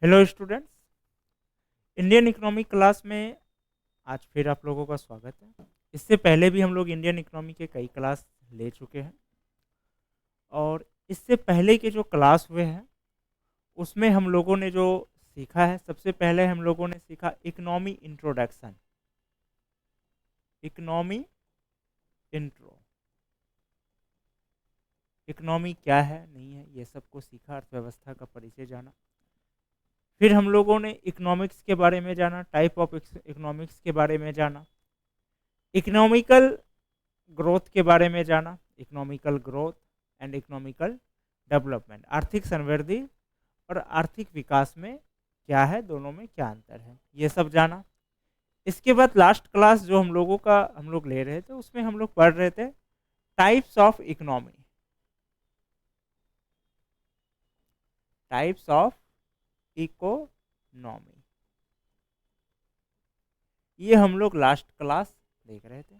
Hello students. Indian economic class में आज फिर आप लोगों का स्वागत है। इससे पहले भी हम लोग इंडियन इकोनॉमी के कई क्लास ले चुके हैं और इससे पहले के जो क्लास हुए हैं उसमें हम लोगों ने जो सीखा है, सबसे पहले हम लोगों ने सीखा economy introduction. Economy intro, economy क्या है नहीं है ये सबको सीखा, अर्थव्यवस्था का परिचय जाना। फिर हम लोगों ने इकोनॉमिक्स के बारे में जाना, टाइप ऑफ इकोनॉमिक्स के बारे में जाना, इकोनॉमिकल ग्रोथ के बारे में जाना, economical growth and economical development, आर्थिक समृद्धि और आर्थिक विकास में क्या है, दोनों में क्या अंतर है, ये सब जाना। इसके बाद लास्ट क्लास जो हम लोग ले रहे थे उसमें हम लोग पढ़ रहे थे types of economy, types of economy, ये हम लोग लास्ट क्लास देख रहे थे,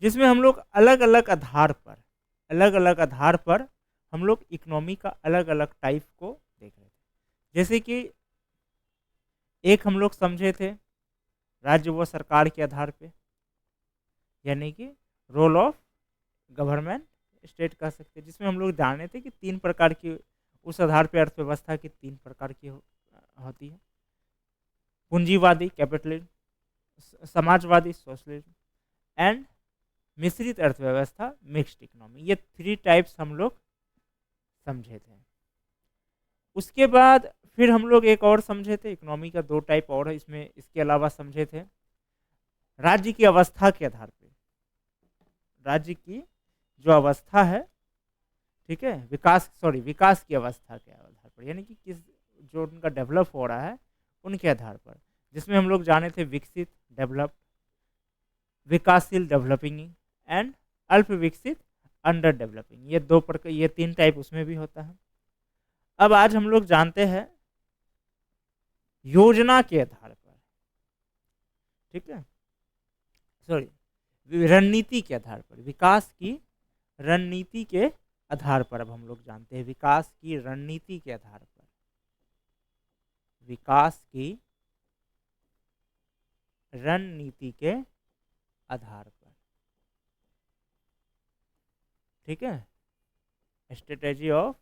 जिसमें हम लोग अलग अलग आधार पर हम लोग इकोनॉमी का अलग अलग टाइप को देख रहे थे। जैसे कि एक हम लोग समझे थे राज्य व सरकार के आधार पे, यानी कि रोल ऑफ गवर्नमेंट स्टेट कह सकते हैं, जिसमें हम लोग जाने थे कि तीन प्रकार की, उस आधार पे अर्थव्यवस्था की तीन प्रकार की होती है। पूंजीवादी कैपिटलिज्म, समाजवादी सोशलिज्म एंड मिश्रित अर्थव्यवस्था मिक्स्ड इकोनॉमी, ये थ्री टाइप्स हम लोग समझे थे। उसके बाद फिर हम लोग एक और समझे थे, इकोनॉमी का दो टाइप और है इसमें, इसके अलावा समझे थे राज्य की अवस्था के आधार पे, राज्य की जो अवस्था है, ठीक है, विकास की अवस्था के आधार पर, यानी कि किस जो उनका डेवलप हो रहा है उनके आधार पर, जिसमें हम लोग जाने थे विकसित डेवलप, विकासशील डेवलपिंग एंड अल्प विकसित अंडर डेवलपिंग, ये दो प्रकार, ये तीन टाइप उसमें भी होता है। अब आज हम लोग जानते हैं योजना के आधार पर, ठीक है, रणनीति के आधार पर, विकास की रणनीति के आधार पर, अब हम लोग जानते हैं विकास की रणनीति के आधार पर, विकास की रणनीति के आधार पर, ठीक है, स्ट्रेटेजी ऑफ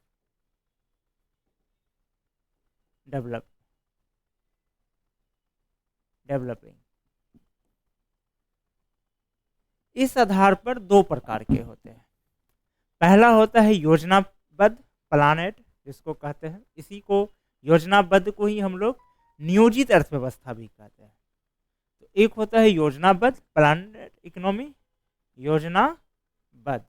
डेवलपिंग। इस आधार पर दो प्रकार के होते हैं। पहला होता है योजनाबद्ध प्लानेट, जिसको कहते हैं, इसी को योजनाबद्ध को ही हम लोग नियोजित अर्थव्यवस्था भी कहते हैं। तो एक होता है योजनाबद्ध प्लानेट इकोनॉमी, योजनाबद्ध,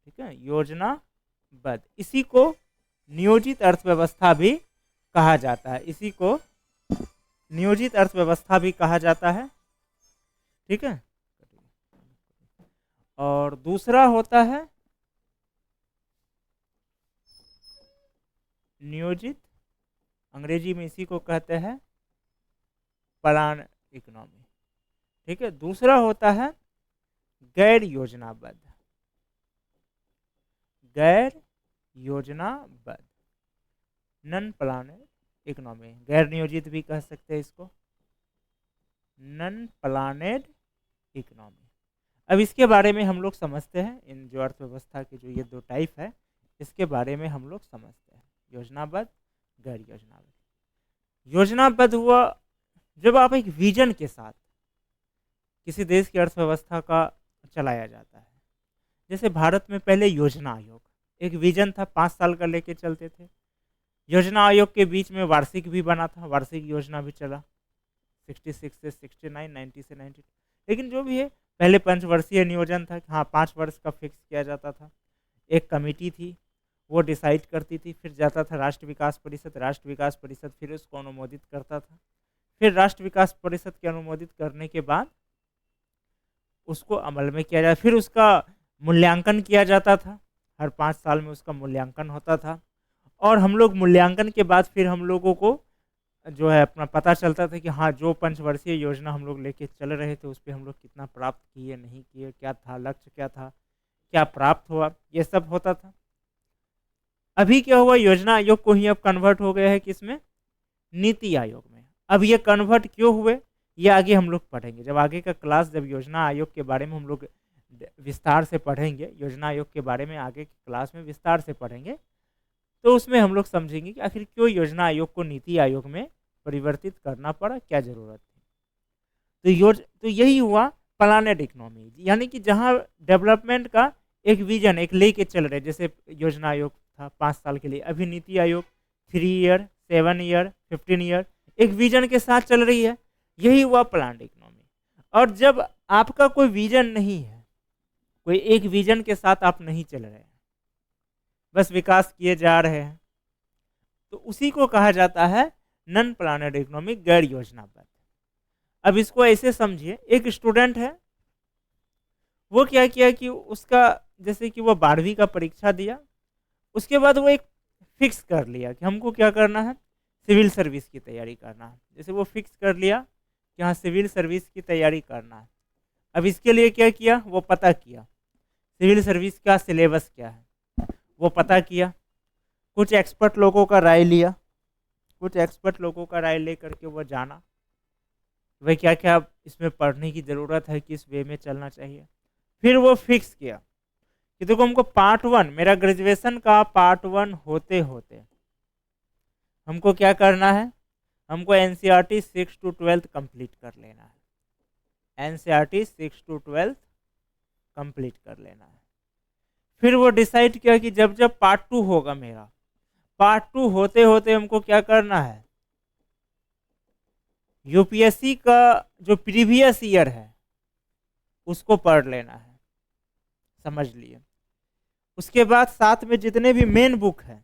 ठीक है, योजनाबद्ध, इसी को नियोजित अर्थव्यवस्था भी कहा जाता है, इसी को नियोजित अर्थव्यवस्था भी कहा जाता है, ठीक है। और दूसरा होता है नियोजित, अंग्रेजी में इसी को कहते हैं प्लान इकोनॉमी, ठीक है। दूसरा होता है गैर योजनाबद्ध, गैर योजनाबद्ध, नन प्लानेड इकोनॉमी, गैर नियोजित भी कह सकते हैं इसको, नन प्लानेड इकोनॉमी। अब इसके बारे में हम लोग समझते हैं, इन जो अर्थव्यवस्था के जो ये दो टाइप है इसके बारे में हम लोग समझते हैं, योजनाबद्ध, गैर योजनाबद्ध। योजनाबद्ध हुआ जब आप एक विजन के साथ किसी देश की अर्थव्यवस्था का चलाया जाता है। जैसे भारत में पहले योजना आयोग, एक विजन था, 5 साल का लेके चलते थे। योजना आयोग के बीच में वार्षिक भी बना था, वार्षिक योजना भी चला 66 से 69, 90 से 92, लेकिन जो भी है पहले पंचवर्षीय नियोजन था, हाँ 5 वर्ष का फिक्स किया जाता था। एक कमेटी थी वो डिसाइड करती थी, फिर जाता था राष्ट्र विकास परिषद, राष्ट्र विकास परिषद फिर उसको अनुमोदित करता था, फिर राष्ट्र विकास परिषद के अनुमोदित करने के बाद उसको अमल में किया जाता, फिर उसका मूल्यांकन किया जाता था, हर 5 साल में उसका मूल्यांकन होता था। और हम लोग मूल्यांकन के बाद फिर हम लोगों को जो है अपना पता चलता था कि हाँ जो पंचवर्षीय योजना हम लोग लेके चल रहे थे उस पर हम लोग कितना प्राप्त किए, नहीं किए, क्या था लक्ष्य, क्या था, क्या प्राप्त हुआ, ये सब होता था। अभी क्या हुआ, योजना आयोग को ही अब कन्वर्ट हो गया है किसमें, नीति आयोग में। अब ये कन्वर्ट क्यों हुए ये आगे हम लोग पढ़ेंगे, जब आगे का क्लास, जब योजना आयोग के बारे में हम लोग विस्तार से पढ़ेंगे, योजना आयोग के बारे में आगे की क्लास में विस्तार से पढ़ेंगे, तो उसमें हम लोग समझेंगे कि आखिर क्यों योजना आयोग को नीति आयोग में परिवर्तित करना पड़ा, क्या जरूरत थी। तो यही हुआ प्लानेड इकोनॉमी, यानी कि जहाँ डेवलपमेंट का एक विजन एक लेके चल रहे, जैसे योजना आयोग था 5 साल के लिए, अभी NITI Aayog 3 year 7 year 15 year एक विजन के साथ चल रही है। यही हुआ प्लान्ड इकोनॉमी। और जब आपका कोई विजन नहीं है, कोई एक विजन के साथ आप नहीं चल रहे हैं, बस विकास किए जा रहे हैं, तो उसी को कहा जाता है नॉन प्लानेड इकोनॉमी, गैर योजनाबद्ध। अब इसको ऐसे समझिए, एक स्टूडेंट है, वो क्या किया कि उसका, जैसे कि वो 12वीं का परीक्षा दिया, उसके बाद वो एक फिक्स कर लिया कि हमको क्या करना है, सिविल सर्विस की तैयारी करना है। जैसे वो फिक्स कर लिया कि हाँ सिविल सर्विस की तैयारी करना है। अब इसके लिए क्या किया, वो पता किया सिविल सर्विस का सिलेबस क्या है, वो पता किया, कुछ एक्सपर्ट लोगों का राय लिया, कुछ एक्सपर्ट लोगों का राय ले करके वो जाना वह क्या क्या इसमें पढ़ने की ज़रूरत है, किस वे में चलना चाहिए। फिर वो फिक्स किया कि देखो हमको पार्ट 1, मेरा ग्रेजुएशन का पार्ट 1 होते होते हमको क्या करना है, हमको एनसीईआरटी 6 to 12 कंप्लीट कर लेना है, एनसीईआरटी 6 to 12 कंप्लीट कर लेना है। फिर वो डिसाइड किया कि जब जब पार्ट 2 होगा, मेरा पार्ट 2 होते होते हमको क्या करना है, यूपीएससी का जो प्रीवियस ईयर है उसको पढ़ लेना है, समझ लिए। उसके बाद साथ में जितने भी मेन बुक है,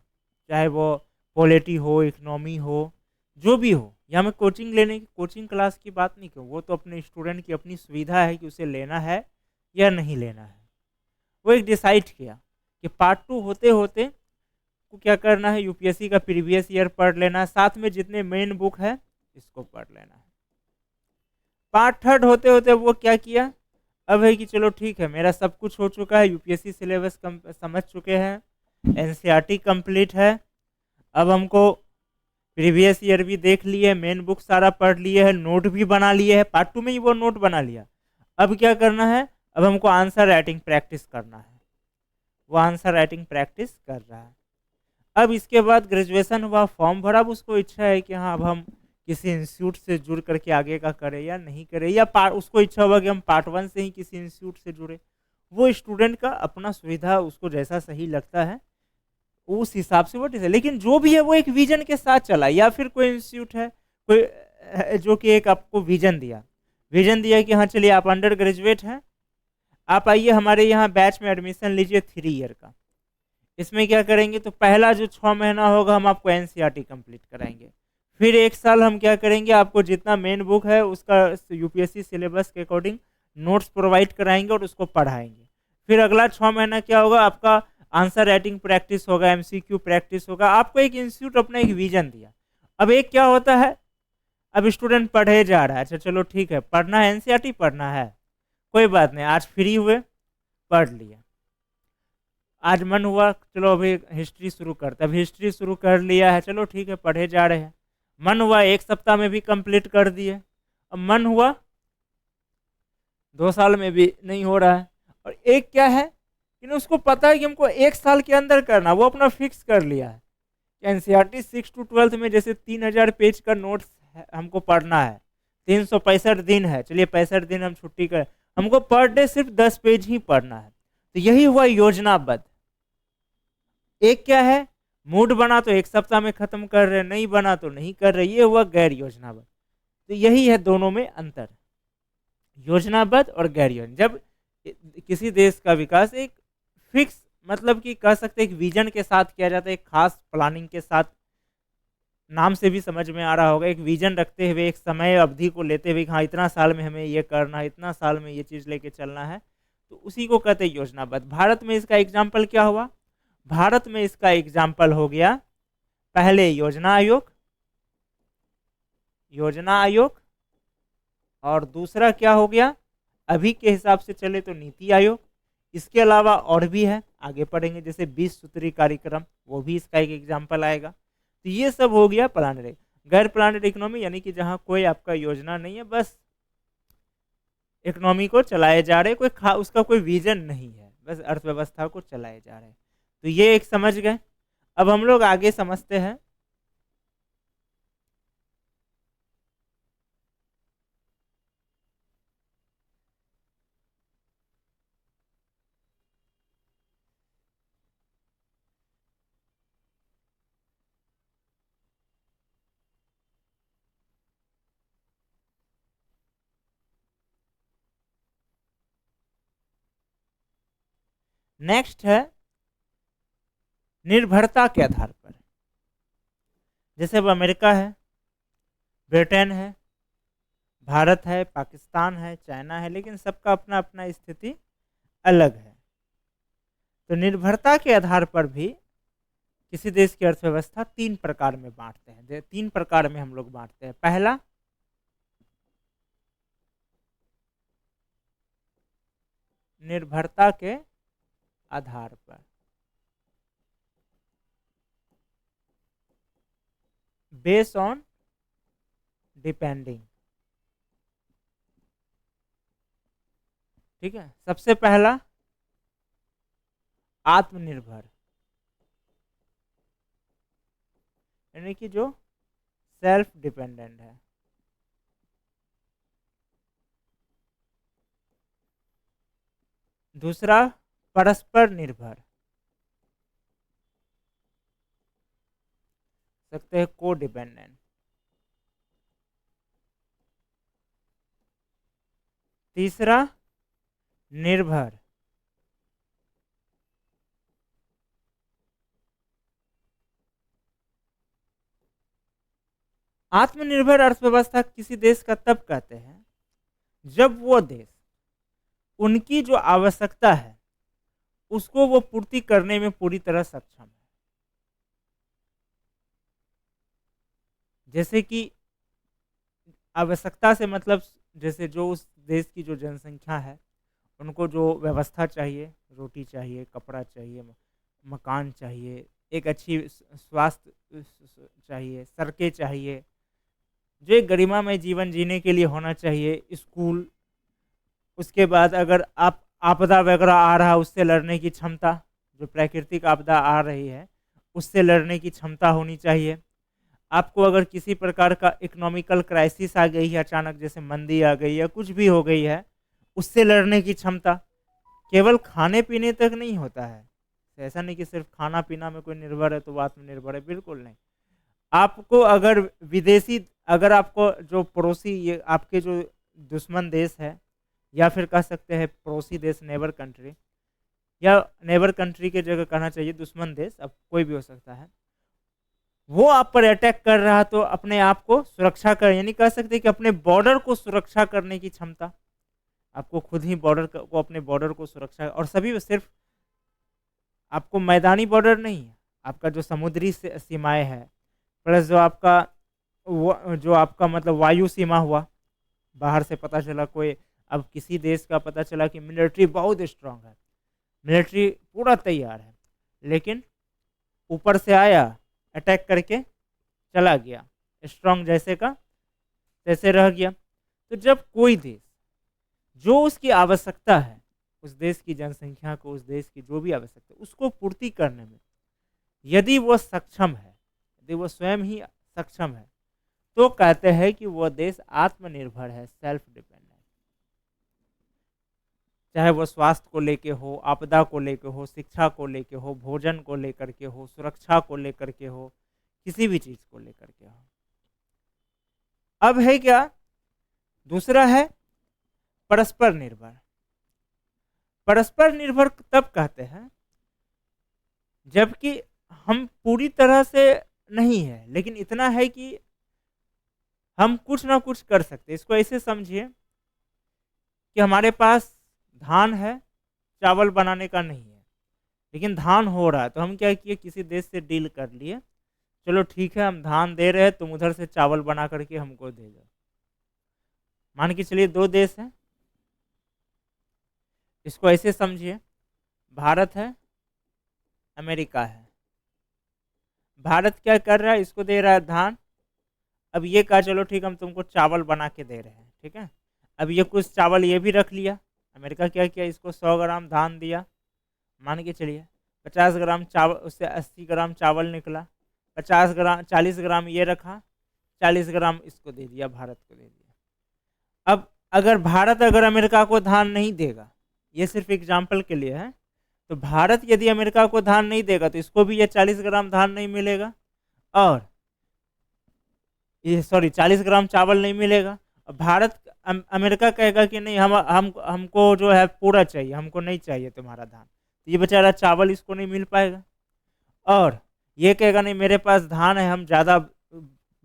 चाहे वो पॉलिटी हो, इकोनॉमी हो, जो भी हो, या मैं कोचिंग लेने की, कोचिंग क्लास की बात नहीं करूँ, वो तो अपने स्टूडेंट की अपनी सुविधा है कि उसे लेना है या नहीं लेना है। वो एक डिसाइड किया कि पार्ट 2 होते होते को क्या करना है, यूपीएससी का प्रीवियस ईयर पढ़ लेना है, साथ में जितने मेन बुक है इसको पढ़ लेना है। पार्ट 3 होते होते वो क्या किया, अब है कि चलो ठीक है, मेरा सब कुछ हो चुका है, यूपीएससी सिलेबस समझ चुके हैं, एनसीईआरटी कंप्लीट है, अब हमको प्रीवियस ईयर भी देख लिए, मेन बुक सारा पढ़ लिए है, नोट भी बना लिए है, पार्ट 2 में ही वो नोट बना लिया। अब क्या करना है, अब हमको आंसर राइटिंग प्रैक्टिस करना है, वो आंसर राइटिंग प्रैक्टिस कर रहा है। अब इसके बाद ग्रेजुएशन हुआ, फॉर्म भरा, अब उसको इच्छा है कि हाँ अब हम किसी इंस्टीट्यूट से जुड़ करके आगे का करें या नहीं करें, या उसको इच्छा हुआ कि हम पार्ट 1 से ही किसी इंस्टीट्यूट से जुड़े। वो स्टूडेंट का अपना सुविधा, उसको जैसा सही लगता है उस हिसाब से वो डिसाइड, लेकिन जो भी है वो एक विजन के साथ चला। या फिर कोई इंस्टीट्यूट है, कोई जो कि एक आपको विजन दिया कि हाँ चलिए आप अंडर ग्रेजुएट हैं, आप आइए हमारे यहाँ बैच में एडमिशन लीजिए 3 ईयर का। इसमें क्या करेंगे, तो पहला जो 6 महीना होगा हम आपको एनसीईआरटी कंप्लीट कराएंगे, फिर 1 साल हम क्या करेंगे, आपको जितना मेन बुक है उसका यूपीएससी सिलेबस के अकॉर्डिंग नोट्स प्रोवाइड कराएंगे और उसको पढ़ाएंगे। फिर अगला 6 महीना क्या होगा, आपका आंसर राइटिंग प्रैक्टिस होगा, एमसीक्यू प्रैक्टिस होगा। आपको एक इंस्टीट्यूट अपना एक विजन दिया। अब एक क्या होता है, अब स्टूडेंट पढ़े जा रहा है, अच्छा चलो ठीक है, पढ़ना है एनसीईआरटी पढ़ना है, कोई बात नहीं, आज फ्री हुए पढ़ लिया। आज मन हुआ चलो अभी हिस्ट्री शुरू करते, अब हिस्ट्री शुरू कर लिया है, चलो ठीक है पढ़े जा रहे हैं। मन हुआ 1 सप्ताह में भी कंप्लीट कर दिए, अब मन हुआ 2 साल में भी नहीं हो रहा है। और एक क्या है कि उसको पता है कि हमको 1 साल के अंदर करना, वो अपना फिक्स कर लिया है। एनसीईआरटी 6 to 12 में जैसे 3000 पेज का नोट्स हमको पढ़ना है, 365 दिन है, चलिए 65 दिन हम छुट्टी कर, हमको पर डे सिर्फ 10 पेज ही पढ़ना है। तो यही हुआ योजनाबद्ध। एक क्या है, मूड बना तो 1 सप्ताह में खत्म कर रहे, नहीं बना तो नहीं कर रहे, ये हुआ गैर योजनाबद्ध। तो यही है दोनों में अंतर, योजनाबद्ध और गैर योजना। जब किसी देश का विकास एक फिक्स, मतलब कि कह सकते हैं एक विजन के साथ किया जाता है, एक खास प्लानिंग के साथ, नाम से भी समझ में आ रहा होगा, एक विजन रखते हुए, एक समय अवधि को लेते हुए, हाँ इतना साल में हमें ये करना है, इतना साल में ये चीज़ लेके चलना है, तो उसी को कहते हैं योजनाबद्ध। भारत में इसका एग्जाम्पल क्या हुआ, भारत में इसका एग्जाम्पल हो गया पहले योजना आयोग, और दूसरा क्या हो गया, अभी के हिसाब से चले तो नीति आयोग। इसके अलावा और भी है, आगे पढ़ेंगे, जैसे 20 सूत्री कार्यक्रम, वो भी इसका एक एग्जाम्पल आएगा। तो ये सब हो गया प्लानड। गैर प्लानड इकोनॉमी यानी कि जहाँ कोई आपका योजना नहीं है, बस इकोनॉमी को चलाए जा रहे, उसका कोई विजन नहीं है, बस अर्थव्यवस्था को चलाए जा रहे हैं। तो ये एक समझ गए। अब हम लोग आगे समझते हैं नेक्स्ट है निर्भरता के आधार पर। जैसे अब अमेरिका है, ब्रिटेन है, भारत है, पाकिस्तान है, चाइना है, लेकिन सबका अपना अपना स्थिति अलग है। तो निर्भरता के आधार पर भी किसी देश की अर्थव्यवस्था 3 प्रकार में बांटते हैं। 3 प्रकार में हम लोग बांटते हैं। पहला, निर्भरता के आधार पर, बेस ऑन डिपेंडिंग। ठीक है। सबसे पहला आत्मनिर्भर, यानी कि जो सेल्फ डिपेंडेंट है। दूसरा परस्पर निर्भर, सकते हैं को डिपेंडेंट। तीसरा निर्भर, आत्मनिर्भर अर्थव्यवस्था किसी देश का तब कहते हैं जब वो देश उनकी जो आवश्यकता है उसको वो पूर्ति करने में पूरी तरह सक्षम है। जैसे कि आवश्यकता से मतलब, जैसे जो उस देश की जो जनसंख्या है उनको जो व्यवस्था चाहिए, रोटी चाहिए, कपड़ा चाहिए, मकान चाहिए, एक अच्छी स्वास्थ्य चाहिए, सड़कें चाहिए, जो एक गरिमामय जीवन जीने के लिए होना चाहिए, स्कूल। उसके बाद अगर आप आपदा वगैरह आ रहा है उससे लड़ने की क्षमता, जो प्राकृतिक आपदा आ रही है उससे लड़ने की क्षमता होनी चाहिए। आपको अगर किसी प्रकार का इकोनॉमिकल क्राइसिस आ गई है अचानक, जैसे मंदी आ गई है, कुछ भी हो गई है, उससे लड़ने की क्षमता। केवल खाने पीने तक नहीं होता है, ऐसा नहीं कि सिर्फ खाना पीना में कोई निर्भर है तो वो आत्मनिर्भर है, बिल्कुल नहीं। आपको अगर विदेशी, अगर आपको जो पड़ोसी, ये आपके जो दुश्मन देश है, या फिर कह सकते हैं पड़ोसी देश, नेबर कंट्री, या नेबर कंट्री के जगह कहना चाहिए दुश्मन देश, अब कोई भी हो सकता है, वो आप पर अटैक कर रहा तो अपने आप को सुरक्षा कर, यानी कह सकते हैं कि अपने बॉर्डर को सुरक्षा करने की क्षमता, आपको खुद ही बॉर्डर को, अपने बॉर्डर को सुरक्षा, और सभी सिर्फ आपको मैदानी बॉर्डर नहीं है, आपका जो समुद्री सीमाएं है, प्लस जो आपका जो आपका मतलब वायु सीमा हुआ, बाहर से पता चला कोई, अब किसी देश का पता चला कि मिलिट्री बहुत स्ट्रांग है, मिलिट्री पूरा तैयार है, लेकिन ऊपर से आया, अटैक करके चला गया, स्ट्रांग जैसे का तैसे रह गया। तो जब कोई देश जो उसकी आवश्यकता है, उस देश की जनसंख्या को, उस देश की जो भी आवश्यकता है उसको पूर्ति करने में यदि वो सक्षम है, यदि वो स्वयं ही सक्षम है, तो कहते हैं कि वो देश आत्मनिर्भर है, सेल्फ डिपेंडेंट। चाहे वो स्वास्थ्य को लेके हो, आपदा को लेके हो, शिक्षा को लेके हो, भोजन को लेकर के हो, सुरक्षा को लेकर के हो, किसी भी चीज को लेकर के हो। अब है क्या, दूसरा है परस्पर निर्भर। परस्पर निर्भर तब कहते हैं जबकि हम पूरी तरह से नहीं है, लेकिन इतना है कि हम कुछ ना कुछ कर सकते। इसको ऐसे समझिए कि हमारे पास धान है, चावल बनाने का नहीं है, लेकिन धान हो रहा है, तो हम क्या किए, किसी देश से डील कर लिए, चलो ठीक है हम धान दे रहे हैं, तुम उधर से चावल बना करके हमको दे दो। मान के चलिए 2 देश हैं, इसको ऐसे समझिए, भारत है, अमेरिका है। भारत क्या कर रहा है, इसको दे रहा है धान। अब ये कहा चलो ठीक हम तुमको चावल बना के दे रहे हैं, ठीक है। अब ये कुछ चावल ये भी रख लिया, अमेरिका क्या किया, इसको 100 ग्राम धान दिया, मान के चलिए 50 ग्राम चावल, उससे 80 ग्राम चावल निकला, 50 ग्राम 40 ग्राम ये रखा, 40 ग्राम इसको दे दिया, भारत को दे दिया। अब अगर अमेरिका को धान नहीं देगा, ये सिर्फ एग्जाम्पल के लिए है, तो भारत यदि अमेरिका को धान नहीं देगा तो इसको भी ये 40 ग्राम धान नहीं मिलेगा, और ये 40 ग्राम चावल नहीं मिलेगा। भारत अमेरिका कहेगा कि नहीं हम हमको जो है पूरा चाहिए, हमको नहीं चाहिए तुम्हारा धान, तो ये बेचारा चावल इसको नहीं मिल पाएगा। और ये कहेगा नहीं मेरे पास धान है, हम ज़्यादा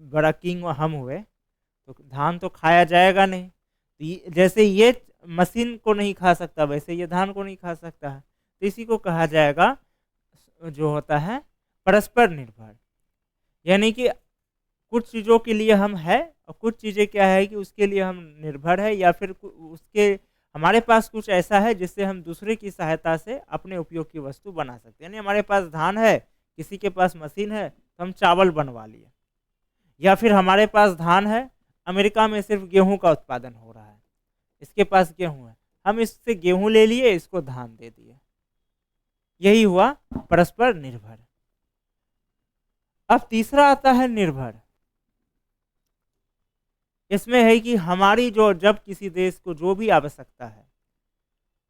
बड़ा किंग हम हुए, तो धान तो खाया जाएगा नहीं। तो जैसे ये मशीन को नहीं खा सकता वैसे ये धान को नहीं खा सकता है। तो इसी को कहा जाएगा जो होता है परस्पर निर्भर, यानी कि कुछ चीज़ों के लिए हम है और कुछ चीज़ें क्या है कि उसके लिए हम निर्भर है, या फिर उसके हमारे पास कुछ ऐसा है जिससे हम दूसरे की सहायता से अपने उपयोग की वस्तु बना सकते हैं। यानी हमारे पास धान है, किसी के पास मशीन है तो हम चावल बनवा लिए, या फिर हमारे पास धान है, अमेरिका में सिर्फ गेहूं का उत्पादन हो रहा है, इसके पास गेहूं है, हम इससे गेहूं ले लिए, इसको धान दे दिए, यही हुआ परस्पर निर्भर। अब तीसरा आता है निर्भर। इसमें है कि हमारी जब किसी देश को जो भी आवश्यकता है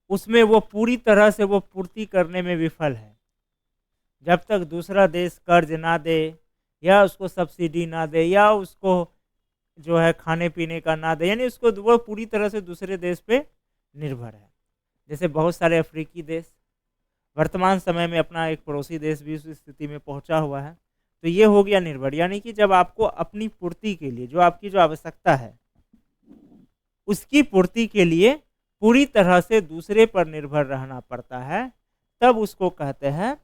उसमें वो पूरी तरह से वो पूर्ति करने में विफल है, जब तक दूसरा देश कर्ज ना दे या उसको सब्सिडी ना दे या उसको जो है खाने पीने का ना दे, यानी उसको वो पूरी तरह से दूसरे देश पे निर्भर है। जैसे बहुत सारे अफ्रीकी देश, वर्तमान समय में अपना एक पड़ोसी देश भी उस स्थिति में पहुंचा हुआ है। तो ये हो गया निर्भर, यानी कि जब आपको अपनी पूर्ति के लिए जो आपकी जो आवश्यकता है उसकी पूर्ति के लिए पूरी तरह से दूसरे पर निर्भर रहना पड़ता है, तब उसको कहते हैं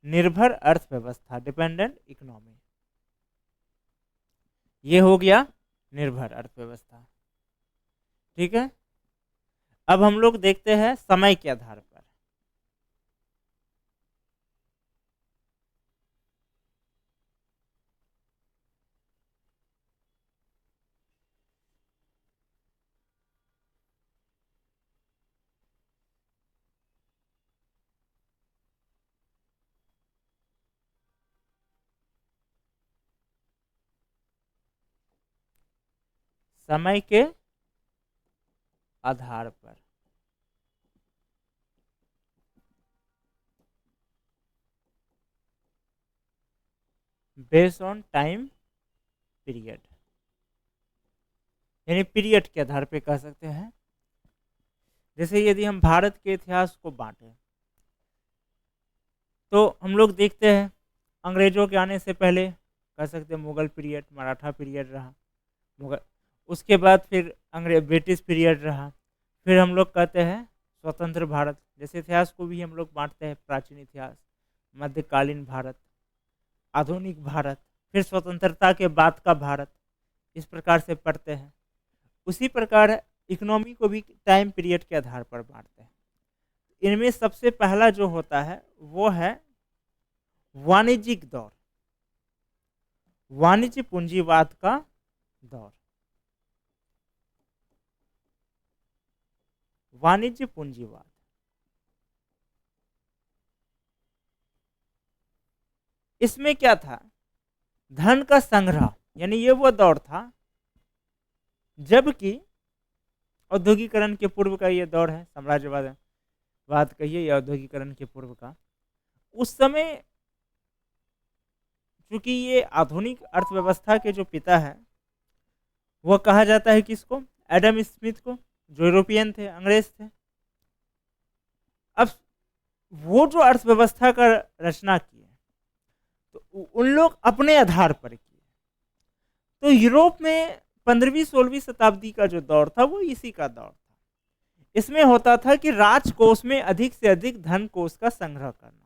निर्भर अर्थव्यवस्था, डिपेंडेंट इकोनॉमी। ये हो गया निर्भर अर्थव्यवस्था, ठीक है। अब हम लोग देखते हैं समय के आधार पर। समय के आधार पर बेस्ड ऑन टाइम पीरियड, यानी पीरियड के आधार पे कह सकते हैं। जैसे यदि हम भारत के इतिहास को बांटें तो हम लोग देखते हैं अंग्रेजों के आने से पहले कह सकते हैं मुगल पीरियड, मराठा पीरियड रहा, मुगल, उसके बाद फिर ब्रिटिश पीरियड रहा, फिर हम लोग कहते हैं स्वतंत्र भारत। जैसे इतिहास को भी हम लोग बांटते हैं प्राचीन इतिहास, मध्यकालीन भारत, आधुनिक भारत, फिर स्वतंत्रता के बाद का भारत, इस प्रकार से पढ़ते हैं। उसी प्रकार इकोनॉमी को भी टाइम पीरियड के आधार पर बांटते हैं। इनमें सबसे पहला जो होता है वो है वाणिज्यिक दौर, वाणिज्य पूंजीवाद का दौर। वाणिज्य पूंजीवाद इसमें क्या था, धन का संग्रह, यानी ये वो दौर था जबकि औद्योगिकरण के पूर्व का ये दौर है, साम्राज्यवाद कहिए या औद्योगिकरण के पूर्व का। उस समय चूंकि ये आधुनिक अर्थव्यवस्था के जो पिता है वो कहा जाता है किसको, एडम स्मिथ को, जो यूरोपियन थे, अंग्रेज थे। अब वो जो अर्थव्यवस्था का रचना की है तो उन लोग अपने आधार पर किए। तो यूरोप में 15वीं-16वीं शताब्दी का जो दौर था वो इसी का दौर था। इसमें होता था कि राजकोष में अधिक से अधिक धन कोष का संग्रह करना है,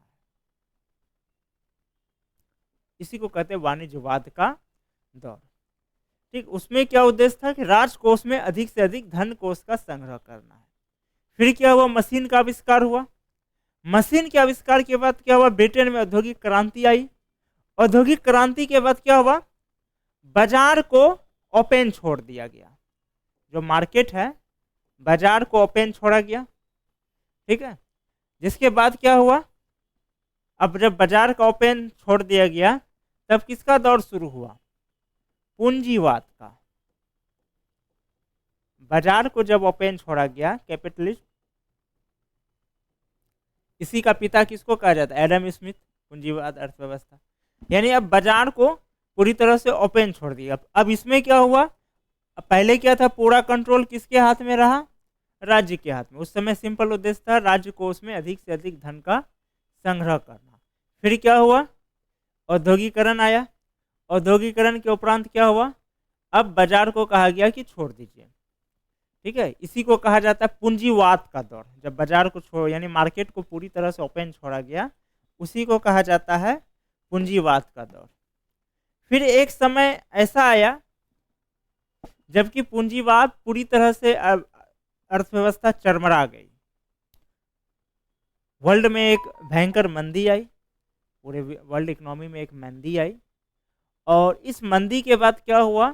इसी को कहते हैं वाणिज्यवाद का दौर। ठीक, उसमें क्या उद्देश्य था कि राजकोष में अधिक से अधिक धन कोष का संग्रह करना है। फिर क्या हुआ, मशीन का आविष्कार हुआ। मशीन के आविष्कार के बाद क्या हुआ, ब्रिटेन में औद्योगिक क्रांति आई। औद्योगिक क्रांति के बाद क्या हुआ, बाजार को ओपन छोड़ दिया गया, जो मार्केट है बाजार को ओपन छोड़ा गया, ठीक है। जिसके बाद क्या हुआ, अब जब बाजार का ओपन छोड़ दिया गया तब किसका दौर शुरू हुआ, पूंजीवाद का। बाजार को जब ओपन छोड़ा गया, कैपिटलिज्म, इसी का पिता किसको कहा जाता है, एडम स्मिथ, पूंजीवाद अर्थव्यवस्था। यानी अब बाजार को पूरी तरह से ओपन छोड़ दिया। अब इसमें क्या हुआ, अब पहले क्या था, पूरा कंट्रोल किसके हाथ में रहा, राज्य के हाथ में। उस समय सिंपल उद्देश्य था राज्य को उसमें अधिक से अधिक धन का संग्रह करना। फिर क्या हुआ, औद्योगिकरण आया। औद्योगिकरण के उपरांत क्या हुआ, अब बाजार को कहा गया कि छोड़ दीजिए, ठीक है। इसी को कहा जाता है पूंजीवाद का दौर। जब बाजार को छोड़ यानी मार्केट को पूरी तरह से ओपन छोड़ा गया, उसी को कहा जाता है पूंजीवाद का दौर। फिर एक समय ऐसा आया जबकि पूंजीवाद पूरी तरह से अर्थव्यवस्था चरमरा गई। वर्ल्ड में एक भयंकर मंदी आई, पूरे वर्ल्ड इकोनॉमी में एक मंदी आई। और इस मंदी के बाद क्या हुआ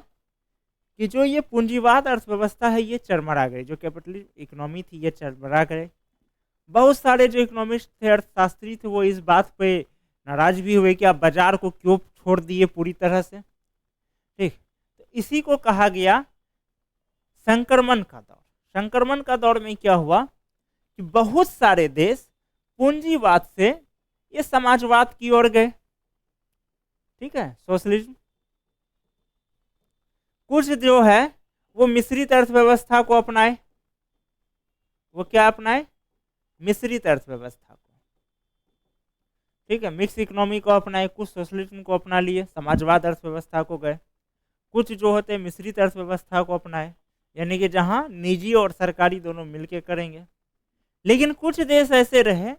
कि जो ये पूंजीवाद अर्थव्यवस्था है ये चरमरा गई, जो कैपिटलिस्ट इकोनॉमी थी ये चरमरा गए। बहुत सारे जो इकोनॉमिस्ट थे, अर्थशास्त्री थे, वो इस बात पे नाराज भी हुए कि आप बाजार को क्यों छोड़ दिए पूरी तरह से, ठीक। तो इसी को कहा गया संक्रमण का दौर। संक्रमण का दौर में क्या हुआ कि बहुत सारे देश पूंजीवाद से ये समाजवाद की ओर गए, ठीक है, सोशलिज्म। कुछ जो है वो मिश्रित अर्थव्यवस्था को अपनाए। वो क्या अपनाए, मिश्रित अर्थव्यवस्था को, ठीक है, मिक्स इकोनॉमी को अपनाए। कुछ सोशलिज्म को अपना लिए, समाजवाद अर्थव्यवस्था को गए। कुछ जो होते हैं मिश्रित अर्थव्यवस्था को अपनाए, यानी कि जहां निजी और सरकारी दोनों मिलके करेंगे। लेकिन कुछ देश ऐसे रहे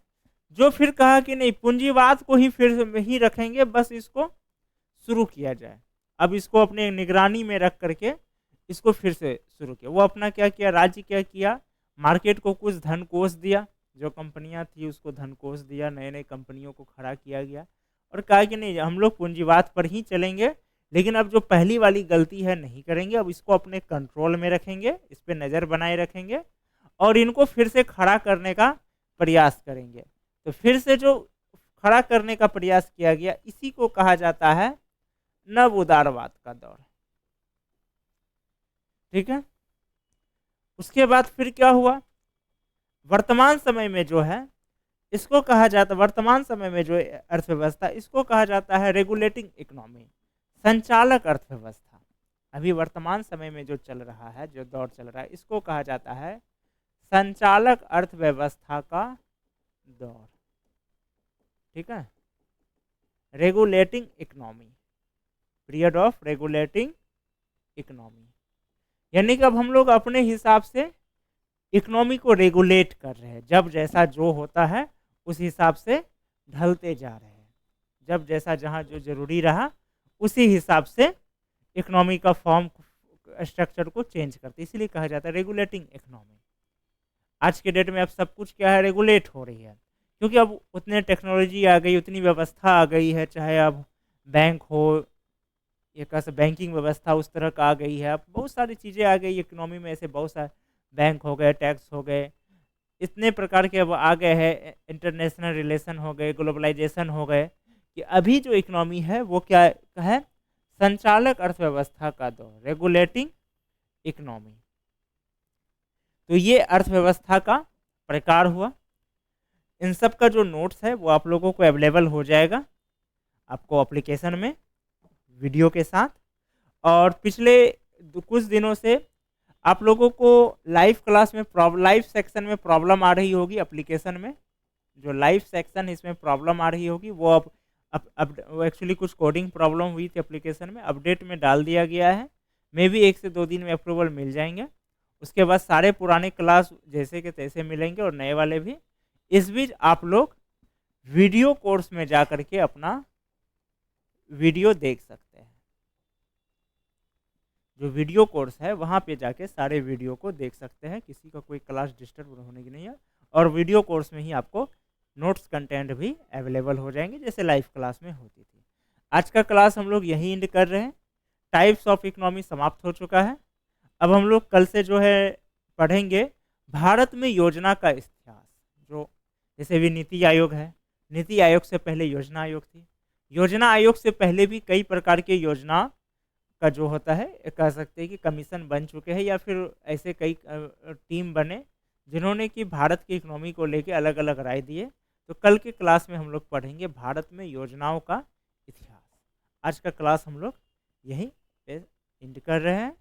जो फिर कहा कि नहीं, पूंजीवाद को ही फिर ही रखेंगे, बस इसको शुरू किया जाए। अब इसको अपने निगरानी में रख करके इसको फिर से शुरू किया। वो अपना क्या किया, राज्य क्या किया, मार्केट को कुछ धन कोष दिया, जो कंपनियां थी उसको धन कोष दिया, नए नए कंपनियों को खड़ा किया गया और कहा कि नहीं हम लोग पूंजीवाद पर ही चलेंगे, लेकिन अब जो पहली वाली गलती है नहीं करेंगे, अब इसको अपने कंट्रोल में रखेंगे, इस पर नज़र बनाए रखेंगे और इनको फिर से खड़ा करने का प्रयास करेंगे। तो फिर से जो खड़ा करने का प्रयास किया गया, इसी को कहा जाता है नव उदारवाद का दौर, ठीक है। उसके बाद फिर क्या हुआ, वर्तमान समय में जो है इसको कहा जाता, वर्तमान समय में जो अर्थव्यवस्था, इसको कहा जाता है रेगुलेटिंग इकोनॉमी, संचालक अर्थव्यवस्था। अभी वर्तमान समय में जो चल रहा है, जो दौर चल रहा है, इसको कहा जाता है संचालक अर्थव्यवस्था का दौर, ठीक है, regulating economy, period of regulating economy. यानी कि अब हम लोग अपने हिसाब से इकोनॉमी को रेगुलेट कर रहे हैं, जब जैसा जो होता है उस हिसाब से ढलते जा रहे हैं, जब जैसा जहाँ जो जरूरी रहा उसी हिसाब से इकोनॉमी का फॉर्म स्ट्रक्चर को चेंज करते, इसीलिए कहा जाता है रेगुलेटिंग इकोनॉमी। आज के डेट में अब सब कुछ क्या है, रेगुलेट हो रही है, क्योंकि अब उतने टेक्नोलॉजी आ गई, उतनी व्यवस्था आ गई है, चाहे अब बैंक हो, एक ऐसा बैंकिंग व्यवस्था उस तरह का आ गई है, अब बहुत सारी चीज़ें आ गई इकोनॉमी में, ऐसे बहुत सारे बैंक हो गए, टैक्स हो गए, इतने प्रकार के अब आ गए हैं, इंटरनेशनल रिलेशन हो गए, ग्लोबलाइजेशन हो गए, कि अभी जो इकोनॉमी है वो क्या है, संचालक अर्थव्यवस्था का दौर, रेगुलेटिंग इकोनॉमी। तो ये अर्थव्यवस्था का प्रकार हुआ। इन सब का जो नोट्स है वो आप लोगों को अवेलेबल हो जाएगा आपको एप्लीकेशन में वीडियो के साथ। और पिछले कुछ दिनों से आप लोगों को लाइव क्लास में लाइव सेक्शन में प्रॉब्लम आ रही होगी, एप्लीकेशन में जो लाइव सेक्शन इसमें प्रॉब्लम आ रही होगी, वो अब एक्चुअली कुछ कोडिंग प्रॉब्लम हुई थी एप्लीकेशन में, अपडेट में डाल दिया गया है। मे भी 1 से 2 दिन में अप्रूवल मिल जाएंगे। उसके बाद सारे पुराने क्लास जैसे के तैसे मिलेंगे और नए वाले भी। इस बीच आप लोग वीडियो कोर्स में जा करके अपना वीडियो देख सकते हैं। जो वीडियो कोर्स है वहाँ पे जाके सारे वीडियो को देख सकते हैं, किसी का कोई क्लास डिस्टर्ब होने की नहीं है, और वीडियो कोर्स में ही आपको नोट्स कंटेंट भी अवेलेबल हो जाएंगे जैसे लाइव क्लास में होती थी। आज का क्लास हम लोग यही एंड कर रहे हैं। टाइप्स ऑफ इकोनॉमी समाप्त हो चुका है। अब हम लोग कल से जो है पढ़ेंगे भारत में योजना का इतिहास। जो जैसे भी नीति आयोग है, नीति आयोग से पहले योजना आयोग थी, योजना आयोग से पहले भी कई प्रकार के योजना का जो होता है कह सकते हैं कि कमीशन बन चुके हैं, या फिर ऐसे कई टीम बने जिन्होंने कि भारत की इकोनॉमी को लेके अलग अलग राय दिए। तो कल के क्लास में हम लोग पढ़ेंगे भारत में योजनाओं का इतिहास। आज का क्लास हम लोग यहीं पे एंड कर रहे हैं,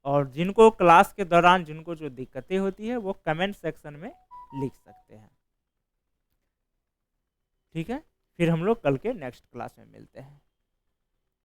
और जिनको क्लास के दौरान जिनको जो दिक्कतें होती है वो कमेंट सेक्शन में लिख सकते हैं। ठीक है, फिर हम लोग कल के नेक्स्ट क्लास में मिलते हैं।